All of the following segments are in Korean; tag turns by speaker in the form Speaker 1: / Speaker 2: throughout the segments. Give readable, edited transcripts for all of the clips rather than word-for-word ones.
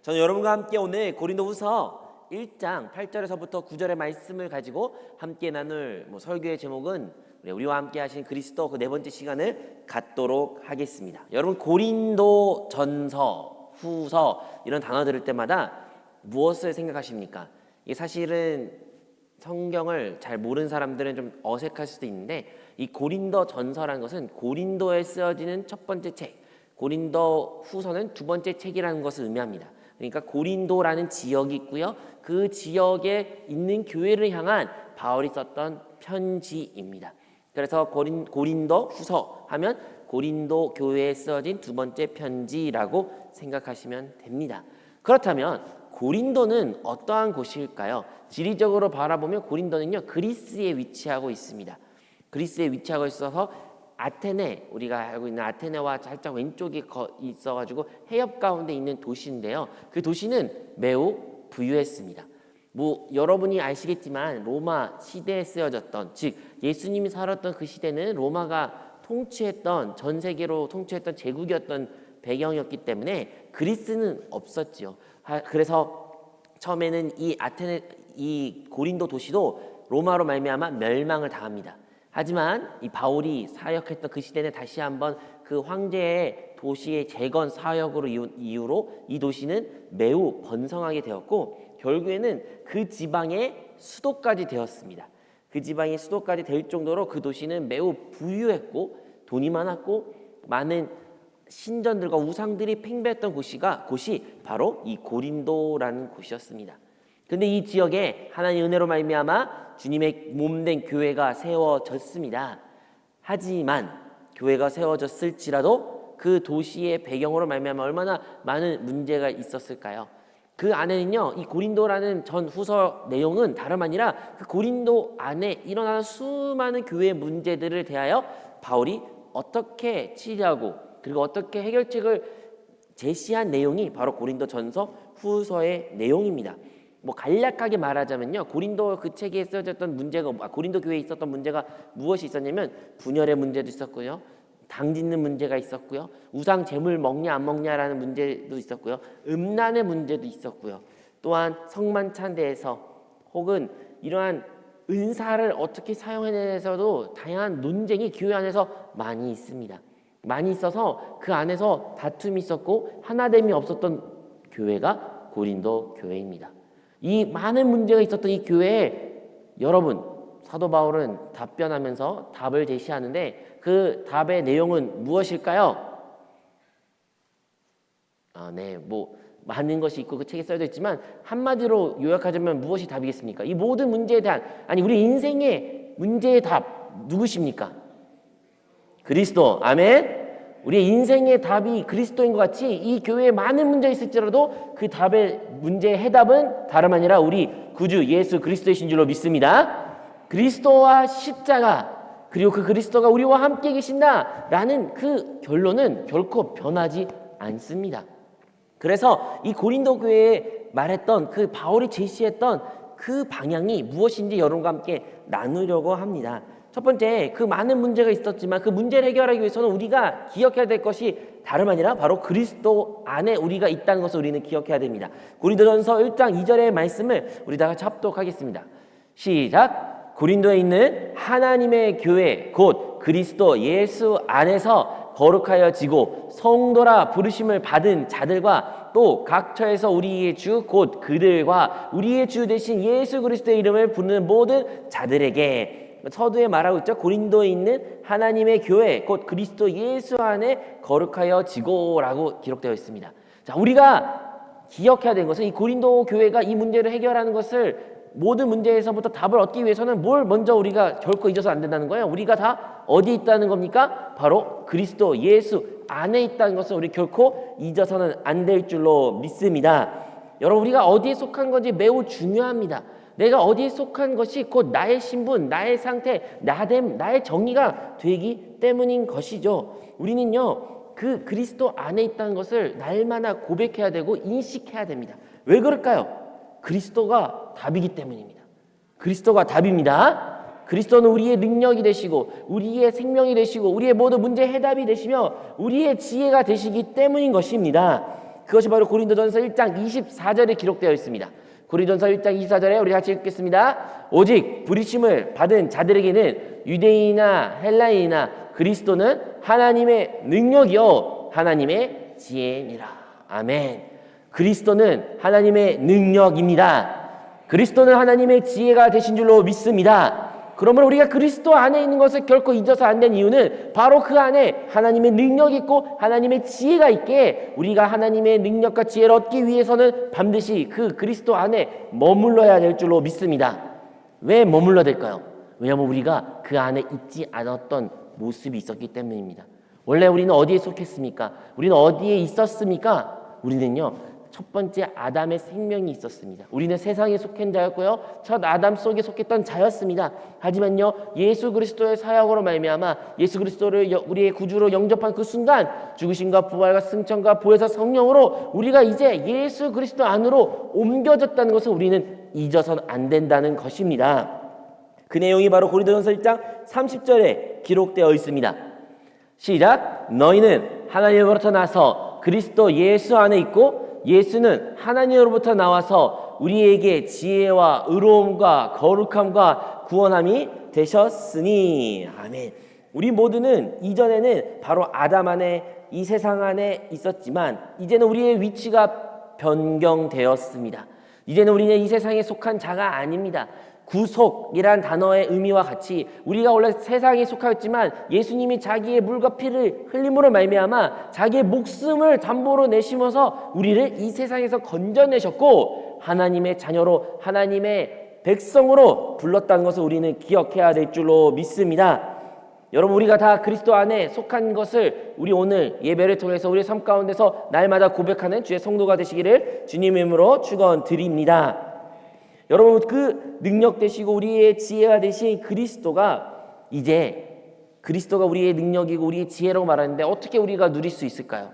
Speaker 1: 저는 여러분과 함께 오늘 고린도후서 1장 8절에서부터 9절의 말씀을 가지고 함께 나눌 설교의 제목은 우리와 함께 하신 그리스도 그 네 번째 시간을 갖도록 하겠습니다. 여러분, 고린도 전서, 후서 이런 단어 들을 때마다 무엇을 생각하십니까? 이게 사실은 성경을 잘 모르는 사람들은 좀 어색할 수도 있는데, 이 고린도 전서라는 것은 고린도에 쓰여지는 첫 번째 책, 고린도 후서는 두 번째 책이라는 것을 의미합니다. 그러니까 고린도라는 지역이 있고요, 그 지역에 있는 교회를 향한 바울이 썼던 편지입니다. 그래서 고린도 후서 하면 고린도 교회에 쓰여진 두 번째 편지라고 생각하시면 됩니다. 그렇다면 고린도는 어떠한 곳일까요? 지리적으로 바라보면 고린도는요, 그리스에 위치하고 있습니다. 그리스에 위치하고 있어서 아테네, 우리가 알고 있는 아테네와 살짝 왼쪽에 있어가지고 해협 가운데 있는 도시인데요, 그 도시는 매우 부유했습니다. 여러분이 아시겠지만 로마 시대에 쓰여졌던, 즉 예수님이 살았던 그 시대는 로마가 통치했던, 전 세계로 통치했던 제국이었던 배경이었기 때문에 그리스는 없었지요. 그래서 처음에는 이 고린도 도시도 로마로 말미암아 멸망을 당합니다. 하지만 이 바울이 사역했던 그 시대는 다시 한번 그 황제의 도시의 재건 사역으로 이유로 이 도시는 매우 번성하게 되었고, 결국에는 그 지방의 수도까지 되었습니다. 그 지방의 수도까지 될 정도로 그 도시는 매우 부유했고 돈이 많았고 많은 신전들과 우상들이 팽배했던 곳이 바로 이 고린도라는 곳이었습니다. 그런데 이 지역에 하나님의 은혜로 말미암아 주님의 몸된 교회가 세워졌습니다. 하지만 교회가 세워졌을지라도 그 도시의 배경으로 말미암아 얼마나 많은 문제가 있었을까요? 그 안에는요, 이 고린도라는 전 후서 내용은 다름 아니라 그 고린도 안에 일어나는 수많은 교회의 문제들을 대하여 바울이 어떻게 치료하고 그리고 어떻게 해결책을 제시한 내용이 바로 고린도 전서 후서의 내용입니다. 간략하게 말하자면요, 고린도 그 책에 쓰여졌던 고린도 교회에 있었던 문제가 무엇이 있었냐면, 분열의 문제도 있었고요, 당 짓는 문제가 있었고요, 우상 제물 먹냐 안 먹냐라는 문제도 있었고요, 음란의 문제도 있었고요, 또한 성만찬대에서 혹은 이러한 은사를 어떻게 사용해내서도 다양한 논쟁이 교회 안에서 많이 있습니다. 많이 있어서 그 안에서 다툼이 있었고 하나됨이 없었던 교회가 고린도 교회입니다. 이 많은 문제가 있었던 이 교회에 여러분, 사도 바울은 답변하면서 답을 제시하는데 그 답의 내용은 무엇일까요? 많은 것이 있고 그 책에 써져 있지만 한마디로 요약하자면 무엇이 답이겠습니까? 이 모든 문제에 대한, 우리 인생의 문제의 답 누구십니까? 그리스도. 아멘. 우리의 인생의 답이 그리스도인 것 같이 이 교회에 많은 문제가 있을지라도 그 답의 문제의 해답은 다름 아니라 우리 구주 예수 그리스도이신 줄로 믿습니다. 그리스도와 십자가, 그리고 그 그리스도가 우리와 함께 계신다라는 그 결론은 결코 변하지 않습니다. 그래서 이 고린도 교회에 말했던 그 바울이 제시했던 그 방향이 무엇인지 여러분과 함께 나누려고 합니다. 첫 번째, 그 많은 문제가 있었지만 그 문제를 해결하기 위해서는 우리가 기억해야 될 것이 다름 아니라 바로 그리스도 안에 우리가 있다는 것을 우리는 기억해야 됩니다. 고린도전서 1장 2절의 말씀을 우리 다 같이 합독하겠습니다. 시작. 고린도에 있는 하나님의 교회 곧 그리스도 예수 안에서 거룩하여지고 성도라 부르심을 받은 자들과 또 각 처에서 우리의 주 곧 그들과 우리의 주 되신 예수 그리스도의 이름을 부르는 모든 자들에게, 서두에 말하고 있죠. 고린도에 있는 하나님의 교회 곧 그리스도 예수 안에 거룩하여지고 라고 기록되어 있습니다. 자, 우리가 기억해야 되는 것은 이 고린도 교회가 이 문제를 해결하는 것을, 모든 문제에서부터 답을 얻기 위해서는 뭘 먼저 우리가 결코 잊어서 안 된다는 거예요. 우리가 다 어디 있다는 겁니까? 바로 그리스도 예수 안에 있다는 것을 우리 결코 잊어서는 안 될 줄로 믿습니다. 여러분, 우리가 어디에 속한 건지 매우 중요합니다. 내가 어디에 속한 것이 곧 나의 신분, 나의 상태, 나의 정의가 되기 때문인 것이죠. 우리는요, 그 그리스도 안에 있다는 것을 날마다 고백해야 되고 인식해야 됩니다. 왜 그럴까요? 그리스도가 답이기 때문입니다. 그리스도가 답입니다. 그리스도는 우리의 능력이 되시고 우리의 생명이 되시고 우리의 모든 문제 해답이 되시며 우리의 지혜가 되시기 때문인 것입니다. 그것이 바로 고린도전서 1장 24절에 기록되어 있습니다. 고린도전서 1장 24절에 우리 같이 읽겠습니다. 오직 부르심을 받은 자들에게는 유대인이나 헬라인이나 그리스도는 하나님의 능력이요 하나님의 지혜니라. 아멘. 그리스도는 하나님의 능력입니다. 그리스도는 하나님의 지혜가 되신 줄로 믿습니다. 그러므로 우리가 그리스도 안에 있는 것을 결코 잊어서 안 된 이유는 바로 그 안에 하나님의 능력이 있고 하나님의 지혜가 있기에 우리가 하나님의 능력과 지혜를 얻기 위해서는 반드시 그 그리스도 안에 머물러야 될 줄로 믿습니다. 왜 머물러야 될까요? 왜냐하면 우리가 그 안에 있지 않았던 모습이 있었기 때문입니다. 원래 우리는 어디에 속했습니까? 우리는 어디에 있었습니까? 우리는요, 첫 번째 아담의 생명이 있었습니다. 우리는 세상에 속한 자였고요, 첫 아담 속에 속했던 자였습니다. 하지만요, 예수 그리스도의 사역으로 말미암아 예수 그리스도를 우리의 구주로 영접한 그 순간 죽으심과 부활과 승천과 보혜사 성령으로 우리가 이제 예수 그리스도 안으로 옮겨졌다는 것을 우리는 잊어서는 안 된다는 것입니다. 그 내용이 바로 고린도전서 1장 30절에 기록되어 있습니다. 시작. 너희는 하나님으로부터 나서 그리스도 예수 안에 있고 예수는 하나님으로부터 나와서 우리에게 지혜와 의로움과 거룩함과 구원함이 되셨으니. 아멘. 우리 모두는 이전에는 바로 아담 안에 이 세상 안에 있었지만 이제는 우리의 위치가 변경되었습니다. 이제는 우리는 이 세상에 속한 자가 아닙니다. 구속이란 단어의 의미와 같이 우리가 원래 세상에 속하였지만 예수님이 자기의 물과 피를 흘림으로 말미암아 자기의 목숨을 담보로 내심어서 우리를 이 세상에서 건져내셨고 하나님의 자녀로 하나님의 백성으로 불렀다는 것을 우리는 기억해야 될 줄로 믿습니다. 여러분, 우리가 다 그리스도 안에 속한 것을 우리 오늘 예배를 통해서 우리의 삶 가운데서 날마다 고백하는 주의 성도가 되시기를 주님의 이름으로 축원드립니다. 여러분, 그 능력 되시고 우리의 지혜가 되신 그리스도가 이제 그리스도가 우리의 능력이고 우리의 지혜라고 말하는데 어떻게 우리가 누릴 수 있을까요?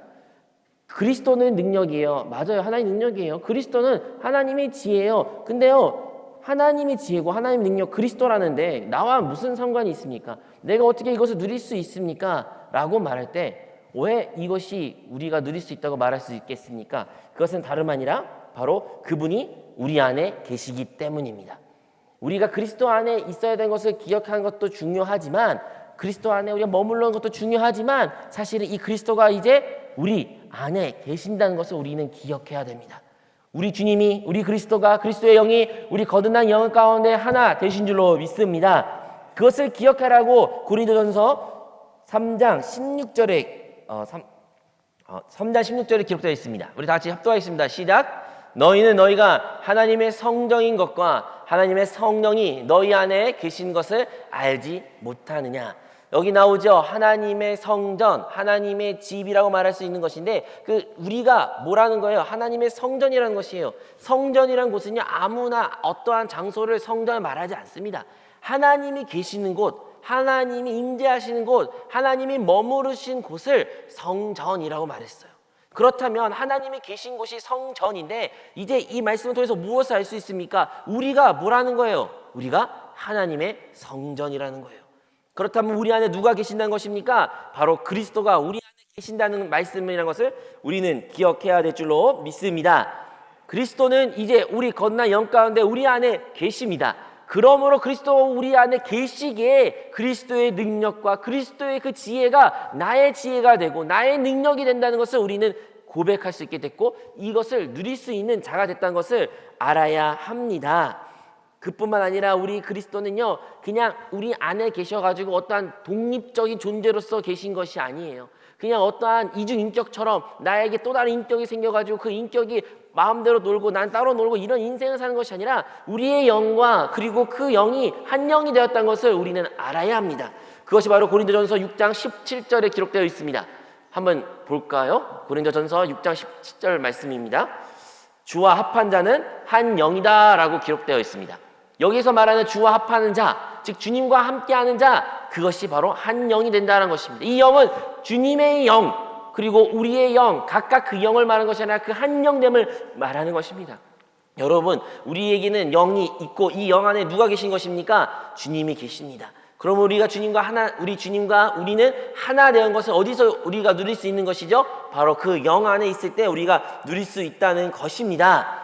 Speaker 1: 그리스도는 능력이에요. 맞아요. 하나님 능력이에요. 그리스도는 하나님의 지혜예요. 근데요, 하나님의 지혜고 하나님의 능력 그리스도라는데 나와 무슨 상관이 있습니까? 내가 어떻게 이것을 누릴 수 있습니까? 라고 말할 때 왜 이것이 우리가 누릴 수 있다고 말할 수 있겠습니까? 그것은 다름 아니라 바로 그분이 우리 안에 계시기 때문입니다. 우리가 그리스도 안에 있어야 되는 것을 기억하는 것도 중요하지만 그리스도 안에 우리가 머물러는 것도 중요하지만 사실은 이 그리스도가 이제 우리 안에 계신다는 것을 우리는 기억해야 됩니다. 우리 주님이, 우리 그리스도가, 그리스도의 영이 우리 거듭난 영 가운데 하나 되신 줄로 믿습니다. 그것을 기억하라고 고린도전서 3장 16절에 3장 16절에 기록되어 있습니다. 우리 다 같이 합독하겠습니다. 시작. 너희는 너희가 하나님의 성정인 것과 하나님의 성령이 너희 안에 계신 것을 알지 못하느냐. 여기 나오죠. 하나님의 성전, 하나님의 집이라고 말할 수 있는 것인데 우리가 뭐라는 거예요? 하나님의 성전이라는 것이에요. 성전이라는 곳은요, 아무나 어떠한 장소를 성전을 말하지 않습니다. 하나님이 계시는 곳, 하나님이 임재하시는 곳, 하나님이 머무르신 곳을 성전이라고 말했어요. 그렇다면 하나님이 계신 곳이 성전인데 이제 이 말씀을 통해서 무엇을 알 수 있습니까? 우리가 뭐라는 거예요? 우리가 하나님의 성전이라는 거예요. 그렇다면 우리 안에 누가 계신다는 것입니까? 바로 그리스도가 우리 안에 계신다는 말씀이라는 것을 우리는 기억해야 될 줄로 믿습니다. 그리스도는 이제 우리 거듭난 영 가운데 우리 안에 계십니다. 그러므로 그리스도가 우리 안에 계시기에 그리스도의 능력과 그리스도의 그 지혜가 나의 지혜가 되고 나의 능력이 된다는 것을 우리는 고백할 수 있게 됐고 이것을 누릴 수 있는 자가 됐다는 것을 알아야 합니다. 그뿐만 아니라 우리 그리스도는요, 그냥 우리 안에 계셔가지고 어떠한 독립적인 존재로서 계신 것이 아니에요. 그냥 어떠한 이중인격처럼 나에게 또 다른 인격이 생겨가지고 그 인격이 마음대로 놀고 난 따로 놀고 이런 인생을 사는 것이 아니라 우리의 영과 그리고 그 영이 한 영이 되었다는 것을 우리는 알아야 합니다. 그것이 바로 고린도전서 6장 17절에 기록되어 있습니다. 한번 볼까요? 고린도전서 6장 17절 말씀입니다. 주와 합한 자는 한 영이다 라고 기록되어 있습니다. 여기서 말하는 주와 합하는 자, 즉 주님과 함께하는 자, 그것이 바로 한 영이 된다는 것입니다. 이 영은 주님의 영 그리고 우리의 영, 각각 그 영을 말하는 것이 아니라 그 한 영됨을 말하는 것입니다. 여러분, 우리에게는 영이 있고 이 영 안에 누가 계신 것입니까? 주님이 계십니다. 그럼 우리 주님과 우리는 하나 되는 것을 어디서 우리가 누릴 수 있는 것이죠? 바로 그 영 안에 있을 때 우리가 누릴 수 있다는 것입니다.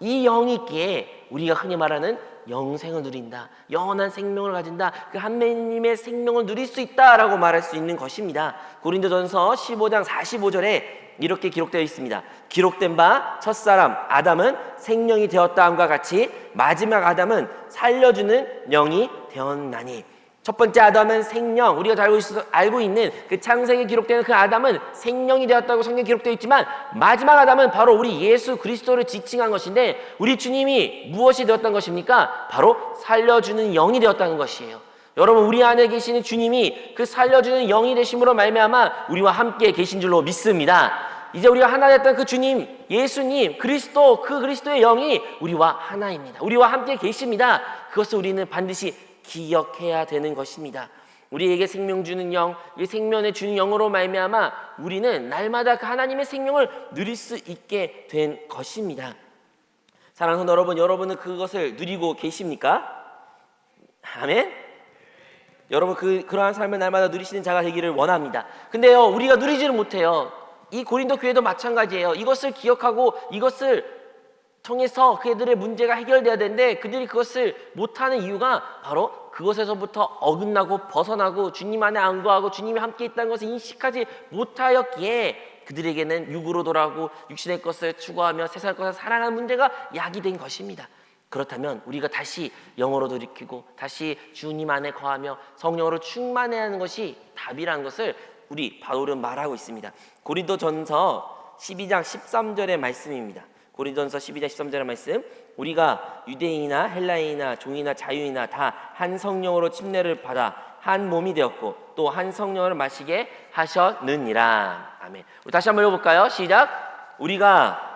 Speaker 1: 이 영이 있기에 우리가 흔히 말하는 영생을 누린다, 영원한 생명을 가진다, 그 하나님의 생명을 누릴 수 있다라고 말할 수 있는 것입니다. 고린도전서 15장 45절에 이렇게 기록되어 있습니다. 기록된 바 첫사람 아담은 생명이 되었다함과 같이 마지막 아담은 살려주는 영이 되었나니. 첫 번째 아담은 생명, 우리가 알고 있는 그 창세기에 기록되는 그 아담은 생명이 되었다고 성경에 기록되어 있지만, 마지막 아담은 바로 우리 예수 그리스도를 지칭한 것인데, 우리 주님이 무엇이 되었다는 것입니까? 바로 살려주는 영이 되었다는 것이에요. 여러분, 우리 안에 계시는 주님이 그 살려주는 영이 되심으로 말미암아 우리와 함께 계신 줄로 믿습니다. 이제 우리가 하나 됐던 그 주님, 예수님, 그리스도, 그 그리스도의 영이 우리와 하나입니다. 우리와 함께 계십니다. 그것을 우리는 반드시 기억해야 되는 것입니다. 우리에게 생명 주는 영, 이 생명을 주는 영으로 말미암아 우리는 날마다 그 하나님의 생명을 누릴 수 있게 된 것입니다. 사랑하는 성도 여러분, 여러분은 그것을 누리고 계십니까? 아멘. 여러분 그러한 삶을 날마다 누리시는 자가 되기를 원합니다. 근데요, 우리가 누리지를 못해요. 이 고린도 교회도 마찬가지예요. 이것을 기억하고 이것을 통해서 그들의 문제가 해결돼야 되는데, 그들이 그것을 못하는 이유가 바로 그것에서부터 어긋나고 벗어나고 주님 안에 안거하고 주님이 함께 있다는 것을 인식하지 못하였기에 그들에게는 육으로 돌아가고 육신의 것을 추구하며 세상의 것을 사랑하는 문제가 야기된 것입니다. 그렇다면 우리가 다시 영으로 돌이키고 다시 주님 안에 거하며 성령으로 충만해야 하는 것이 답이라는 것을 우리 바울은 말하고 있습니다. 고린도전서 12장 13절의 말씀입니다. 고린도전서 12장 13절의 말씀, 우리가 유대인이나 헬라인이나 종이나 자유이나 다 한 성령으로 침례를 받아 한 몸이 되었고 또 한 성령을 마시게 하셨느니라. 아멘. 우리 다시 한번 읽어볼까요? 시작. 우리가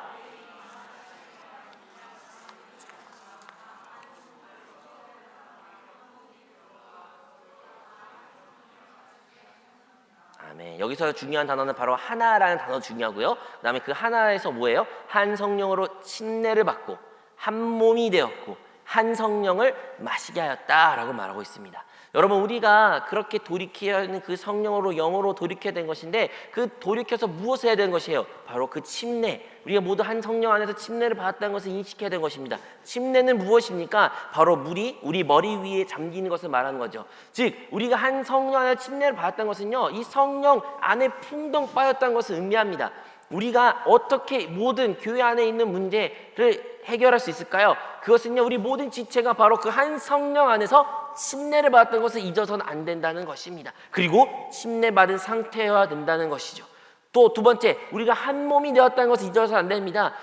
Speaker 1: 여기서 중요한 단어는 바로 하나라는 단어 중요하고요. 그 다음에 그 하나에서 뭐예요? 한 성령으로 침례를 받고 한 몸이 되었고 한 성령을 마시게 하였다라고 말하고 있습니다. 여러분, 우리가 그렇게 돌이켜야 하는 그 성령으로 영으로 돌이켜야 되는 것인데, 그 돌이켜서 무엇을 해야 되는 것이에요? 바로 그 침례, 우리가 모두 한 성령 안에서 침례를 받았다는 것을 인식해야 되는 것입니다. 침례는 무엇입니까? 바로 물이 우리 머리 위에 잠기는 것을 말하는 거죠. 즉 우리가 한 성령 안에 침례를 받았다는 것은요, 이 성령 안에 풍덩 빠졌다는 것을 의미합니다. 우리가 어떻게 모든 교회 안에 있는 문제를 해결할 수 있을까요? 그것은요, 우리 모든 지체가 바로 그 한 성령 안에서 침례를 받았던 것을 잊어서는 안 된다는 것입니다. 그리고 침례 받은 상태여야 된다는 것이죠. 또 두 번째, 우리가 한 몸이 되었다는 것을 잊어서는 안 됩니다.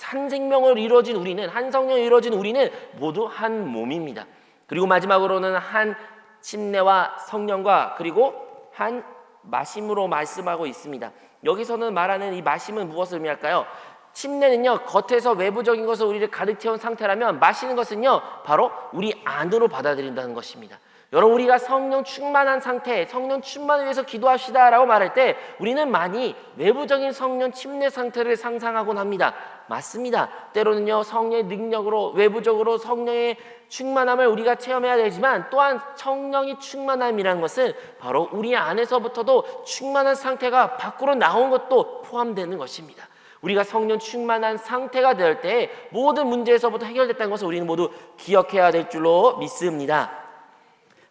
Speaker 1: 한 생명으로 이루어진 우리는, 한 성령으로 이루어진 우리는 모두 한 몸입니다. 그리고 마지막으로는 한 침례와 성령과 그리고 한 마심으로 말씀하고 있습니다. 여기서는 말하는 이 마심은 무엇을 의미할까요? 침례는요, 겉에서 외부적인 것을 우리를 가득 채운 상태라면, 마시는 것은요 바로 우리 안으로 받아들인다는 것입니다. 여러분, 우리가 성령 충만한 상태, 성령 충만을 위해서 기도합시다 라고 말할 때 우리는 많이 외부적인 성령 침례 상태를 상상하곤 합니다. 맞습니다. 때로는요, 성령의 능력으로 외부적으로 성령의 충만함을 우리가 체험해야 되지만, 또한 성령이 충만함이라는 것은 바로 우리 안에서부터도 충만한 상태가 밖으로 나온 것도 포함되는 것입니다. 우리가 성령 충만한 상태가 될 때 모든 문제에서부터 해결됐다는 것을 우리는 모두 기억해야 될 줄로 믿습니다.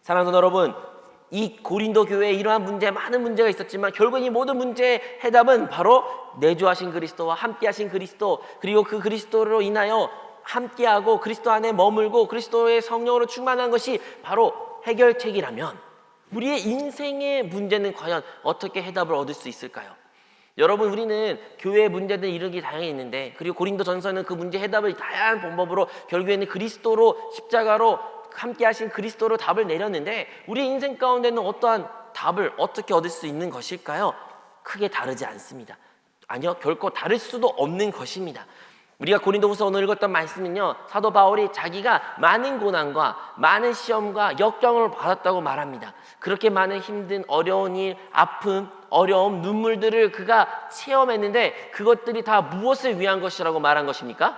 Speaker 1: 사랑하는 여러분, 이 고린도 교회에 이러한 문제, 많은 문제가 있었지만 결국 이 모든 문제의 해답은 바로 내주하신 그리스도와 함께하신 그리스도, 그리고 그 그리스도로 인하여 함께하고 그리스도 안에 머물고 그리스도의 성령으로 충만한 것이 바로 해결책이라면, 우리의 인생의 문제는 과연 어떻게 해답을 얻을 수 있을까요? 여러분, 우리는 교회의 문제들 이르기 다양히 있는데, 그리고 고린도전서는 그 문제 해답을 다양한 방법으로 결국에는 그리스도로, 십자가로 함께 하신 그리스도로 답을 내렸는데, 우리 인생 가운데는 어떠한 답을 어떻게 얻을 수 있는 것일까요? 크게 다르지 않습니다. 아니요, 결코 다를 수도 없는 것입니다. 우리가 고린도후서 오늘 읽었던 말씀은요, 사도 바울이 자기가 많은 고난과 많은 시험과 역경을 받았다고 말합니다. 그렇게 많은 힘든 어려운 일, 아픔, 어려움, 눈물들을 그가 체험했는데, 그것들이 다 무엇을 위한 것이라고 말한 것입니까?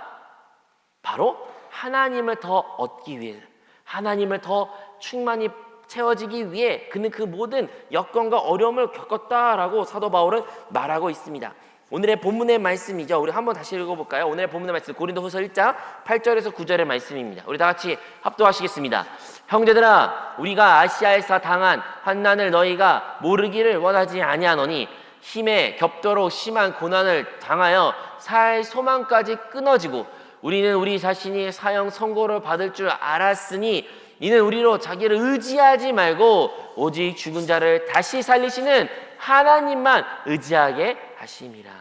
Speaker 1: 바로 하나님을 더 얻기 위해, 하나님을 더 충만히 채워지기 위해 그는 그 모든 역경과 어려움을 겪었다라고 사도 바울은 말하고 있습니다. 오늘의 본문의 말씀이죠. 우리 한번 다시 읽어볼까요? 오늘의 본문의 말씀 고린도후서 1장 8절에서 9절의 말씀입니다. 우리 다 같이 합독하시겠습니다. 형제들아, 우리가 아시아에서 당한 환난을 너희가 모르기를 원하지 아니하노니 힘에 겹도록 심한 고난을 당하여 살 소망까지 끊어지고 우리는 우리 자신이 사형 선고를 받을 줄 알았으니 이는 우리로 자기를 의지하지 말고 오직 죽은 자를 다시 살리시는 하나님만 의지하게 하심이라.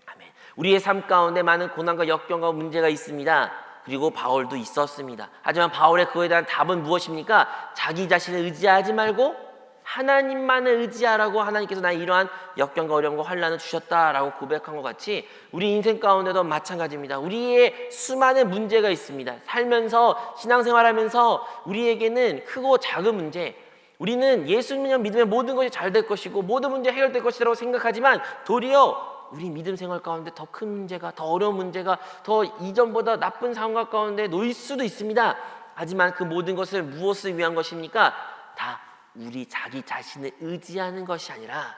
Speaker 1: 아멘. 우리의 삶 가운데 많은 고난과 역경과 문제가 있습니다. 그리고 바울도 있었습니다. 하지만 바울의 그거에 대한 답은 무엇입니까? 자기 자신을 의지하지 말고 하나님만을 의지하라고 하나님께서 나의 이러한 역경과 어려움과 환난을 주셨다라고 고백한 것 같이 우리 인생 가운데도 마찬가지입니다. 우리의 수많은 문제가 있습니다. 살면서 신앙생활하면서 우리에게는 크고 작은 문제, 우리는 예수님을 믿으면 모든 것이 잘 될 것이고 모든 문제 해결될 것이라고 생각하지만 도리어 우리 믿음 생활 가운데 더 큰 문제가, 더 어려운 문제가, 더 이전보다 나쁜 상황 가운데 놓일 수도 있습니다. 하지만 그 모든 것을 무엇을 위한 것입니까? 다 우리 자기 자신을 의지하는 것이 아니라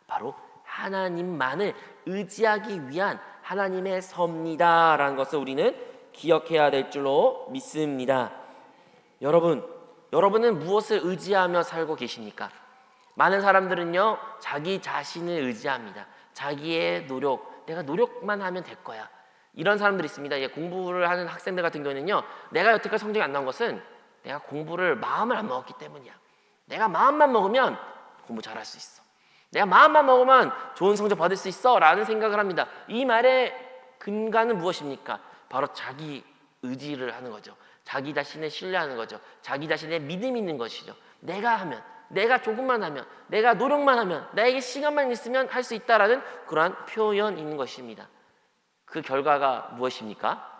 Speaker 1: 바로 하나님만을 의지하기 위한 하나님의 섭니다라는 것을 우리는 기억해야 될 줄로 믿습니다. 여러분은 무엇을 의지하며 살고 계십니까? 많은 사람들은요, 자기 자신을 의지합니다. 자기의 노력, 내가 노력만 하면 될 거야. 이런 사람들이 있습니다. 공부를 하는 학생들 같은 경우는요, 내가 여태까지 성적이 안 나온 것은 내가 공부를 마음을 안 먹었기 때문이야. 내가 마음만 먹으면 공부 잘할 수 있어. 내가 마음만 먹으면 좋은 성적 받을 수 있어 라는 생각을 합니다. 이 말의 근간은 무엇입니까? 바로 자기 의지를 하는 거죠. 자기 자신을 신뢰하는 거죠. 자기 자신의 믿음이 있는 것이죠. 내가 하면, 내가 조금만 하면, 내가 노력만 하면, 나에게 시간만 있으면 할 수 있다라는 그러한 표현이 있는 것입니다. 그 결과가 무엇입니까?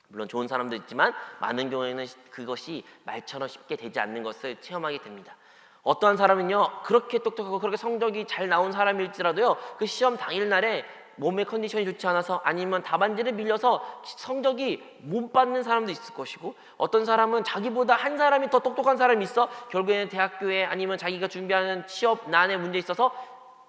Speaker 1: 물론 좋은 사람도 있지만 많은 경우에는 그것이 말처럼 쉽게 되지 않는 것을 체험하게 됩니다. 어떠한 사람은요, 그렇게 똑똑하고 그렇게 성적이 잘 나온 사람일지라도요, 그 시험 당일날에 몸의 컨디션이 좋지 않아서 아니면 답안지를 밀려서 성적이 못 받는 사람도 있을 것이고, 어떤 사람은 자기보다 한 사람이 더 똑똑한 사람이 있어 결국에는 대학교에 아니면 자기가 준비하는 취업 난에 문제 있어서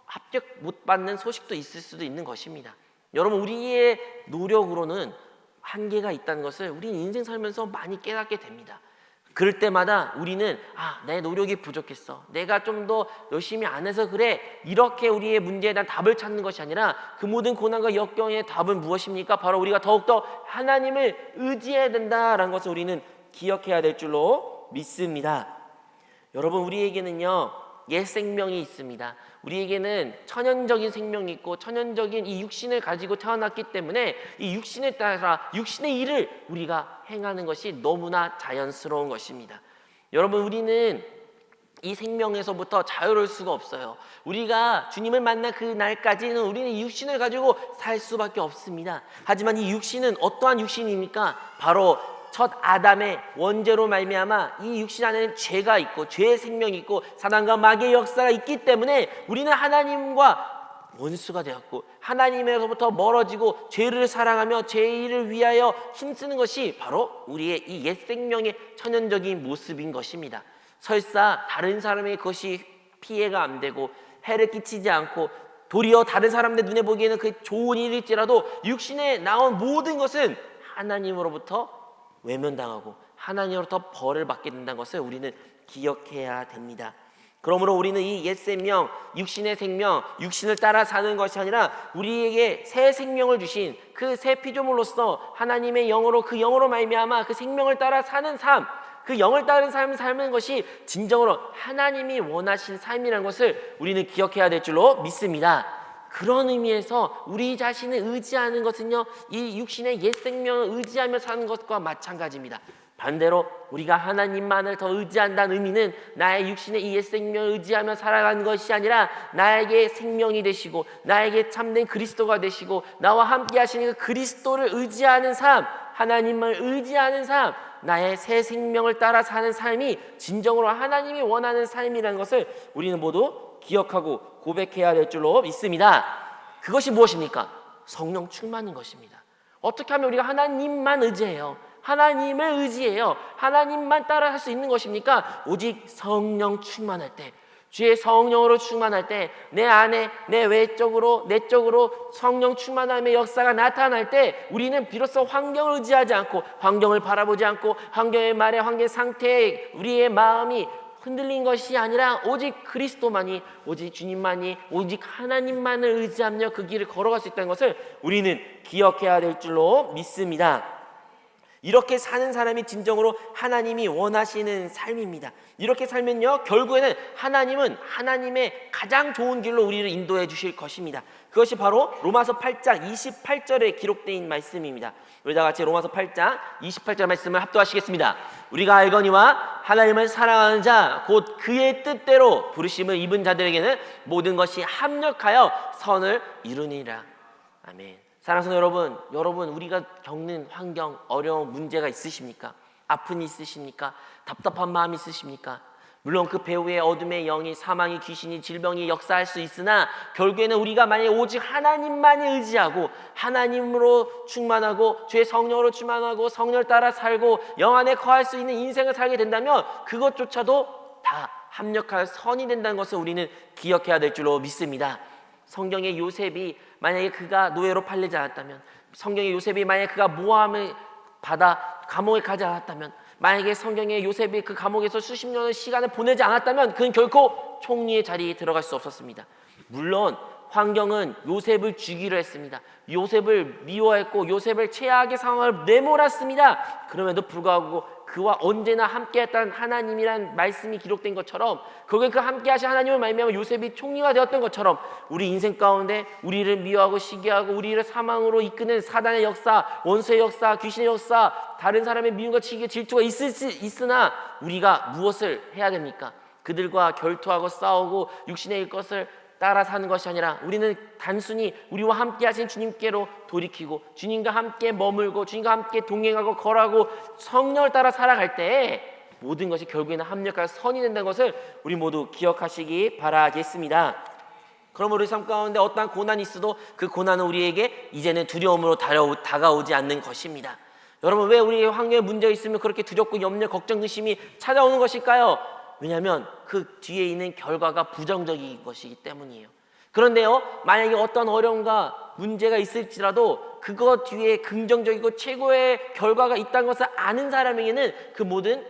Speaker 1: 합격 못 받는 소식도 있을 수도 있는 것입니다. 여러분, 우리의 노력으로는 한계가 있다는 것을 우리는 인생 살면서 많이 깨닫게 됩니다. 그럴 때마다 우리는 내 노력이 부족했어, 내가 좀 더 열심히 안 해서 그래, 이렇게 우리의 문제에 대한 답을 찾는 것이 아니라 그 모든 고난과 역경의 답은 무엇입니까? 바로 우리가 더욱더 하나님을 의지해야 된다라는 것을 우리는 기억해야 될 줄로 믿습니다. 여러분, 우리에게는요, 옛 생명이 있습니다. 우리에게는 천연적인 생명이 있고 천연적인 이 육신을 가지고 태어났기 때문에 이 육신에 따라 육신의 일을 우리가 행하는 것이 너무나 자연스러운 것입니다. 여러분, 우리는 이 생명에서부터 자유로울 수가 없어요. 우리가 주님을 만난 그 날까지는 우리는 이 육신을 가지고 살 수밖에 없습니다. 하지만 이 육신은 어떠한 육신입니까? 바로 첫 아담의 원죄로 말미암아 이 육신 안에는 죄가 있고 죄의 생명이 있고 사단과 마귀의 역사가 있기 때문에 우리는 하나님과 원수가 되었고 하나님에서부터 멀어지고 죄를 사랑하며 죄를 위하여 힘쓰는 것이 바로 우리의 이 옛 생명의 천연적인 모습인 것입니다. 설사 다른 사람에게 그것이 피해가 안 되고 해를 끼치지 않고 도리어 다른 사람들 눈에 보기에는 그게 좋은 일일지라도 육신에 나온 모든 것은 하나님으로부터 외면당하고 하나님으로부터 벌을 받게 된다는 것을 우리는 기억해야 됩니다. 그러므로 우리는 이 옛 생명, 육신의 생명, 육신을 따라 사는 것이 아니라 우리에게 새 생명을 주신 그 새 피조물로서 하나님의 영으로 그 영으로 말미암아 그 생명을 따라 사는 삶, 그 영을 따른 삶을 사는 것이 진정으로 하나님이 원하신 삶이라는 것을 우리는 기억해야 될 줄로 믿습니다. 그런 의미에서 우리 자신을 의지하는 것은요, 이 육신의 옛 생명을 의지하며 사는 것과 마찬가지입니다. 반대로 우리가 하나님만을 더 의지한다는 의미는 나의 육신의 이 옛 생명을 의지하며 살아가는 것이 아니라 나에게 생명이 되시고 나에게 참된 그리스도가 되시고 나와 함께 하시는 그 그리스도를 의지하는 삶, 하나님을 의지하는 삶, 나의 새 생명을 따라 사는 삶이 진정으로 하나님이 원하는 삶이라는 것을 우리는 모두 기억하고 고백해야 될 줄로 믿습니다. 그것이 무엇입니까? 성령 충만인 것입니다. 어떻게 하면 우리가 하나님만 의지해요? 하나님을 의지해요. 하나님만 따라 할 수 있는 것입니까? 오직 성령 충만할 때, 주의 성령으로 충만할 때, 내 안에 내 외적으로 내적으로 성령 충만함의 역사가 나타날 때 우리는 비로소 환경을 의지하지 않고, 환경을 바라보지 않고, 환경의 말에, 환경 상태에 우리의 마음이 흔들린 것이 아니라 오직 그리스도만이, 오직 주님만이, 오직 하나님만을 의지하며 그 길을 걸어갈 수 있다는 것을 우리는 기억해야 될 줄로 믿습니다. 이렇게 사는 사람이 진정으로 하나님이 원하시는 삶입니다. 이렇게 살면요, 결국에는 하나님은 하나님의 가장 좋은 길로 우리를 인도해 주실 것입니다. 그것이 바로 로마서 8장 28절에 기록된 말씀입니다. 우리 다 같이 로마서 8장 28절 말씀을 합독하시겠습니다. 우리가 알거니와 하나님을 사랑하는 자 곧 그의 뜻대로 부르심을 입은 자들에게는 모든 것이 합력하여 선을 이루니라. 아멘. 사랑하는 여러분 우리가 겪는 환경, 어려운 문제가 있으십니까? 아픔이 있으십니까? 답답한 마음이 있으십니까? 물론 그 배후의 어둠의 영이, 사망이, 귀신이, 질병이 역사할 수 있으나 결국에는 우리가 만약에 오직 하나님만을 의지하고 하나님으로 충만하고 주의 성령으로 충만하고 성령을 따라 살고 영 안에 거할 수 있는 인생을 살게 된다면 그것조차도 다 합력하여 선이 된다는 것을 우리는 기억해야 될 줄로 믿습니다. 성경의 요셉이 만약에 그가 노예로 팔리지 않았다면, 성경의 요셉이 만약에 그가 모함을 받아 감옥에 가지 않았다면, 만약에 성경의 요셉이 그 감옥에서 수십 년의 시간을 보내지 않았다면 그는 결코 총리의 자리에 들어갈 수 없었습니다. 물론 환경은 요셉을 죽이려 했습니다. 요셉을 미워했고 요셉을 최악의 상황을 내몰았습니다. 그럼에도 불구하고 그와 언제나 함께했던 하나님이란 말씀이 기록된 것처럼, 결국에 그 함께하신 하나님을 말미암아 요셉이 총리가 되었던 것처럼 우리 인생 가운데 우리를 미워하고 시기하고 우리를 사망으로 이끄는 사단의 역사, 원수의 역사, 귀신의 역사, 다른 사람의 미움과 시기, 질투가 있으나 우리가 무엇을 해야 됩니까? 그들과 결투하고 싸우고 육신의 것을 따라 사는 것이 아니라 우리는 단순히 우리와 함께 하신 주님께로 돌이키고 주님과 함께 머물고 주님과 함께 동행하고 걸어가고 성령을 따라 살아갈 때 모든 것이 결국에는 합력하여 선이 된다는 것을 우리 모두 기억하시기 바라겠습니다. 그럼 우리 삶 가운데 어떠한 고난이 있어도 그 고난은 우리에게 이제는 두려움으로 다가오지 않는 것입니다. 여러분, 왜 우리의 환경에 문제가 있으면 그렇게 두렵고 염려, 걱정, 의심이 찾아오는 것일까요? 왜냐하면 그 뒤에 있는 결과가 부정적인 것이기 때문이에요. 그런데요, 만약에 어떤 어려움과 문제가 있을지라도 그것 뒤에 긍정적이고 최고의 결과가 있다는 것을 아는 사람에게는 그 모든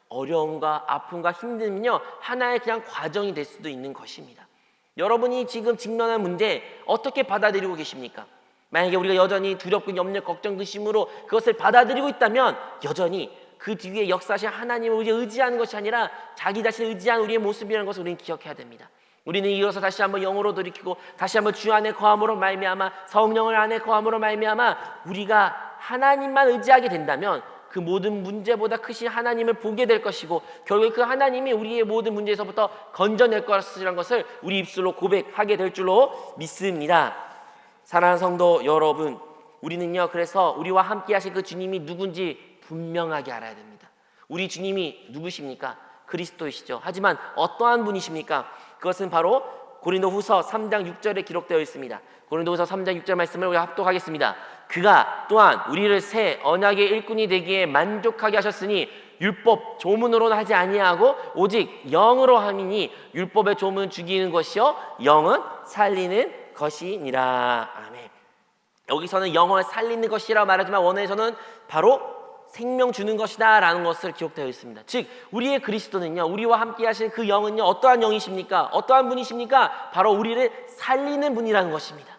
Speaker 1: 어려움과 아픔과 힘듦은요, 하나의 그냥 과정이 될 수도 있는 것입니다. 여러분이 지금 직면한 문제 어떻게 받아들이고 계십니까? 만약에 우리가 여전히 두렵고 염려, 걱정, 의심으로 그것을 받아들이고 있다면 여전히 그 뒤에 역사하신 하나님을 의지하는 것이 아니라 자기 자신을 의지한 우리의 모습이라는 것을 우리는 기억해야 됩니다. 우리는 이어서 다시 한번 영으로 돌이키고 다시 한번 주 안에 거함으로 말미암아, 성령을 안에 거함으로 말미암아 우리가 하나님만 의지하게 된다면 그 모든 문제보다 크신 하나님을 보게 될 것이고 결국 그 하나님이 우리의 모든 문제에서부터 건져낼 것이라는 것을 우리 입술로 고백하게 될 줄로 믿습니다. 사랑하는 성도 여러분, 우리는요, 그래서 우리와 함께 하신 그 주님이 누군지 분명하게 알아야 됩니다. 우리 주님이 누구십니까? 그리스도이시죠. 하지만 어떠한 분이십니까? 그것은 바로 고린도후서 3장 6절에 기록되어 있습니다. 고린도후서 3장 6절 말씀을 우리가 합독하겠습니다. 그가 또한 우리를 새 언약의 일꾼이 되기에 만족하게 하셨으니 율법 조문으로는 하지 아니하고 오직 영으로 함이니 율법의 조문은 죽이는 것이요 영은 살리는 것이니라. 아멘. 여기서는 영을 살리는 것이라 말하지만 원어에서는 바로 생명 주는 것이다 라는 것을 기록되어 있습니다. 즉 우리의 그리스도는요, 우리와 함께 하신 그 영은요, 어떠한 영이십니까? 어떠한 분이십니까? 바로 우리를 살리는 분이라는 것입니다.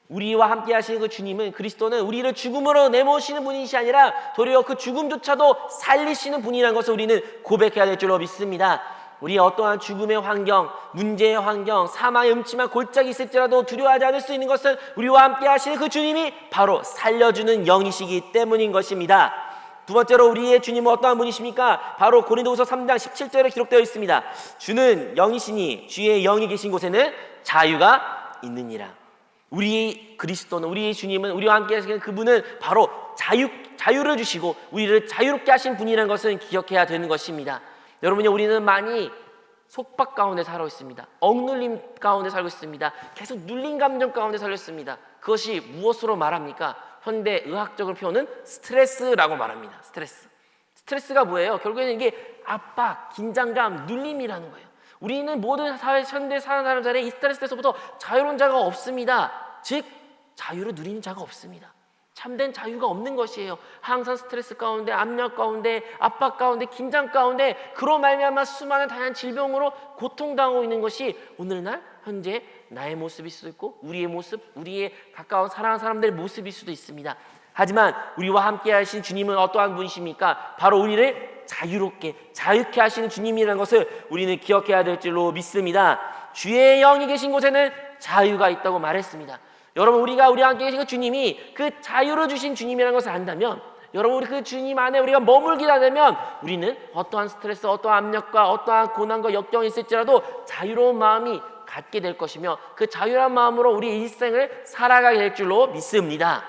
Speaker 1: 우리와 함께 하시는 그 주님은, 그리스도는 우리를 죽음으로 내모시는 분이시 아니라 도리어 그 죽음조차도 살리시는 분이라는 것을 우리는 고백해야 될 줄로 믿습니다. 우리의 어떠한 죽음의 환경, 문제의 환경, 사망의 음침한 골짜기 있을지라도 두려워하지 않을 수 있는 것은 우리와 함께 하시는 그 주님이 바로 살려주는 영이시기 때문인 것입니다. 두 번째로 우리의 주님은 어떠한 분이십니까? 바로 고린도후서 3장 17절에 기록되어 있습니다. 주는 영이시니 주의 영이 계신 곳에는 자유가 있느니라. 우리 그리스도는, 우리의 주님은, 우리와 함께 하시는 그분은 바로 자유를 주시고 우리를 자유롭게 하신 분이라는 것을 기억해야 되는 것입니다. 여러분이, 우리는 많이 속박 가운데 살고 있습니다. 억눌림 가운데 살고 있습니다. 계속 눌린 감정 가운데 살고 있습니다. 그것이 무엇으로 말합니까? 현대 의학적으로 표현은 스트레스라고 말합니다. 스트레스가 뭐예요? 결국에는 이게 압박, 긴장감, 눌림이라는 거예요. 우리는 모든 현대 사는 사람들의 이 스트레스에서부터 자유로운 자가 없습니다. 즉 자유를 누리는 자가 없습니다. 참된 자유가 없는 것이에요. 항상 스트레스 가운데, 압력 가운데, 압박 가운데, 긴장 가운데 그로 말미암아 수많은 다양한 질병으로 고통당하고 있는 것이 오늘날 현재 나의 모습일 수도 있고 우리의 모습, 우리의 가까운 사랑하는 사람들의 모습일 수도 있습니다. 하지만 우리와 함께 하신 주님은 어떠한 분이십니까? 바로 우리를 자유케 하시는 주님이라는 것을 우리는 기억해야 될 줄로 믿습니다. 주의 영이 계신 곳에는 자유가 있다고 말했습니다. 여러분, 우리가 우리와 함께 계신 그 주님이 그 자유를 주신 주님이라는 것을 안다면, 여러분, 우리 그 주님 안에 우리가 머물게 되면 우리는 어떠한 스트레스, 어떠한 압력과 어떠한 고난과 역경이 있을지라도 자유로운 마음이 갖게 될 것이며 그 자유한 마음으로 우리의 일생을 살아가게 될 줄로 믿습니다.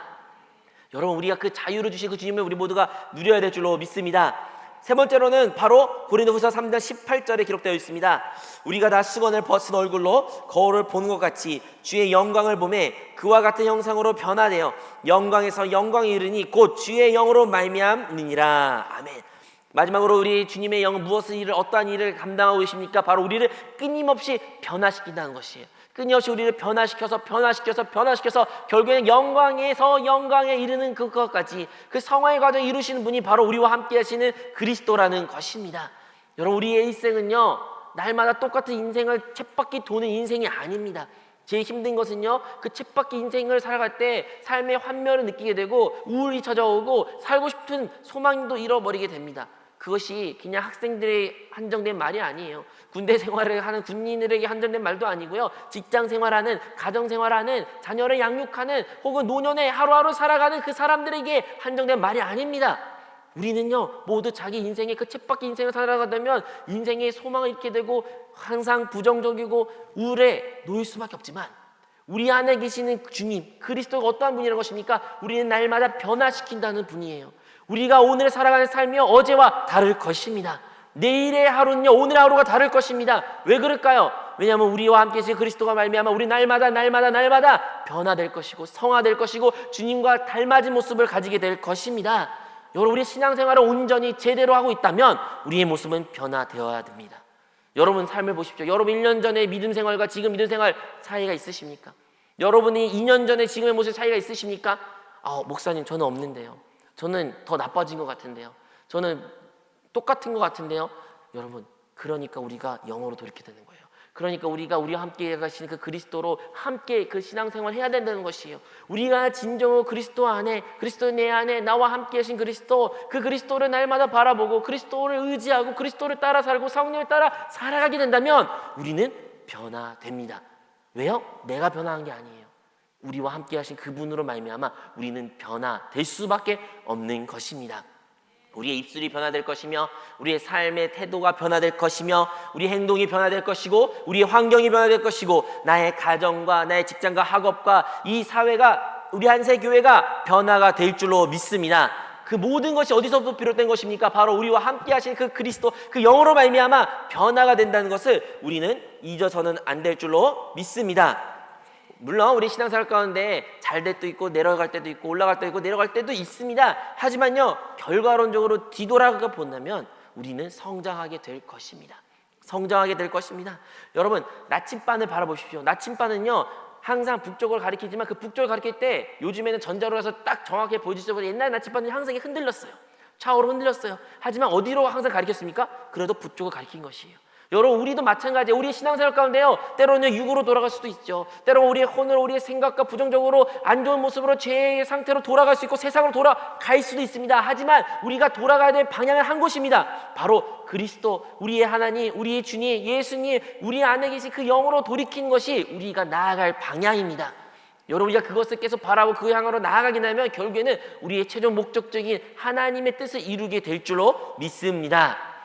Speaker 1: 여러분, 우리가 그 자유를 주신 그 주님을 우리 모두가 누려야 될 줄로 믿습니다. 세 번째로는 바로 고린도후서 3장 18절에 기록되어 있습니다. 우리가 다 수건을 벗은 얼굴로 거울을 보는 것 같이 주의 영광을 보매 그와 같은 형상으로 변화되어 영광에서 영광에 이르니 곧 주의 영으로 말미암느니라. 아멘. 마지막으로 우리 주님의 영은 무엇을 어떠한 일을 감당하고 계십니까? 바로 우리를 끊임없이 변화시킨다는 것이에요. 끊임없이 우리를 변화시켜서 결국에는 영광에서 영광에 이르는 그것까지 그 성화의 과정을 이루시는 분이 바로 우리와 함께 하시는 그리스도라는 것입니다. 여러분, 우리의 일생은요 날마다 똑같은 인생을 쳇바퀴 도는 인생이 아닙니다. 제일 힘든 것은요 그 쳇바퀴 인생을 살아갈 때 삶의 환멸을 느끼게 되고 우울이 찾아오고 살고 싶은 소망도 잃어버리게 됩니다. 그것이 그냥 학생들의 한정된 말이 아니에요. 군대 생활을 하는 군인들에게 한정된 말도 아니고요. 직장 생활하는, 가정 생활하는, 자녀를 양육하는 혹은 노년에 하루하루 살아가는 그 사람들에게 한정된 말이 아닙니다. 우리는요 모두 자기 인생의 그 쳇바퀴 인생을 살아가다면 인생의 소망을 잃게 되고 항상 부정적이고 우울에 놓일 수밖에 없지만 우리 안에 계시는 주님 그리스도가 어떠한 분이라는 것입니까? 우리는 날마다 변화시킨다는 분이에요. 우리가 오늘 살아가는 삶이 어제와 다를 것입니다. 내일의 하루는요 오늘의 하루가 다를 것입니다. 왜 그럴까요? 왜냐하면 우리와 함께 계신 그리스도가 말미암아 우리 날마다 변화될 것이고 성화될 것이고 주님과 닮아진 모습을 가지게 될 것입니다. 여러분, 우리 신앙생활을 온전히 제대로 하고 있다면 우리의 모습은 변화되어야 됩니다. 여러분 삶을 보십시오. 여러분 1년 전의 믿음 생활과 지금 믿음 생활 차이가 있으십니까? 여러분이 2년 전에 지금의 모습 차이가 있으십니까? 목사님 저는 없는데요. 저는 더 나빠진 것 같은데요. 저는 똑같은 것 같은데요. 여러분, 그러니까 우리가 영어로 돌이키게 되는 거예요. 그러니까 우리가 우리와 함께 가시는 그 그리스도로 함께 그 신앙생활 해야 된다는 것이에요. 우리가 진정으로 그리스도 안에, 그리스도 내 안에 나와 함께 하신 그리스도, 그 그리스도를 날마다 바라보고 그리스도를 의지하고 그리스도를 따라 살고 성령을 따라 살아가게 된다면 우리는 변화됩니다. 왜요? 내가 변화한 게 아니에요. 우리와 함께 하신 그분으로 말미암아 우리는 변화될 수밖에 없는 것입니다. 우리의 입술이 변화될 것이며 우리의 삶의 태도가 변화될 것이며 우리의 행동이 변화될 것이고 우리의 환경이 변화될 것이고 나의 가정과 나의 직장과 학업과 이 사회가 우리 한세교회가 변화가 될 줄로 믿습니다. 그 모든 것이 어디서부터 비롯된 것입니까? 바로 우리와 함께 하신 그 그리스도 그 영으로 말미암아 변화가 된다는 것을 우리는 잊어서는 안 될 줄로 믿습니다. 물론 우리 신앙생활 가운데 잘 될 때도 있고 내려갈 때도 있고 올라갈 때도 있고 내려갈 때도 있습니다. 하지만요 결과론적으로 뒤돌아가 본다면 우리는 성장하게 될 것입니다. 여러분 나침반을 바라보십시오. 나침반은요 항상 북쪽을 가리키지만 그 북쪽을 가리킬 때 요즘에는 전자로라서 딱 정확하게 보여주지 못해 옛날 나침반은 항상 흔들렸어요. 좌우로 흔들렸어요. 하지만 어디로 항상 가리켰습니까? 그래도 북쪽을 가리킨 것이에요. 여러분 우리도 마찬가지예요. 우리의 신앙생활 가운데요 때로는 육으로 돌아갈 수도 있죠. 때로 우리의 혼으로 우리의 생각과 부정적으로 안 좋은 모습으로 죄의 상태로 돌아갈 수 있고 세상으로 돌아갈 수도 있습니다. 하지만 우리가 돌아가야 될 방향은 한 곳입니다. 바로 그리스도 우리의 하나님 우리의 주님 예수님 우리 안에 계신 그 영으로 돌이킨 것이 우리가 나아갈 방향입니다. 여러분 우리가 그것을 계속 바라보고 그 향으로 나아가게 되면 결국에는 우리의 최종 목적적인 하나님의 뜻을 이루게 될 줄로 믿습니다.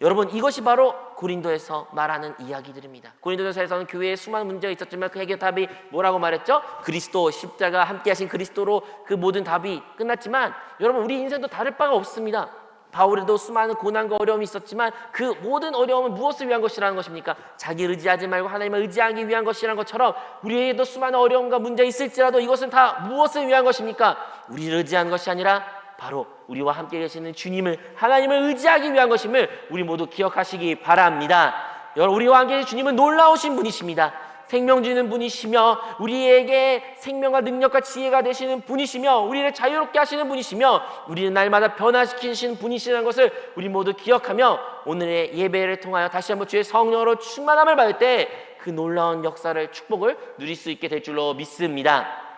Speaker 1: 여러분 이것이 바로 고린도에서 말하는 이야기들입니다. 고린도전서에서는 교회에 수많은 문제가 있었지만 그 해결답이 뭐라고 말했죠? 그리스도 십자가 함께 하신 그리스도로 그 모든 답이 끝났지만 여러분 우리 인생도 다를 바가 없습니다. 바울에도 수많은 고난과 어려움이 있었지만 그 모든 어려움은 무엇을 위한 것이라는 것입니까? 자기를 의지하지 말고 하나님을 의지하기 위한 것이라는 것처럼 우리에게도 수많은 어려움과 문제가 있을지라도 이것은 다 무엇을 위한 것입니까? 우리를 의지하는 것이 아니라 바로 우리와 함께 계시는 주님을, 하나님을 의지하기 위한 것임을 우리 모두 기억하시기 바랍니다. 여러분, 우리와 함께 계신 주님은 놀라우신 분이십니다. 생명 주는 분이시며 우리에게 생명과 능력과 지혜가 되시는 분이시며 우리를 자유롭게 하시는 분이시며 우리를 날마다 변화시키시는 분이시라는 것을 우리 모두 기억하며 오늘의 예배를 통하여 다시 한번 주의 성령으로 충만함을 받을 때 그 놀라운 역사를, 축복을 누릴 수 있게 될 줄로 믿습니다.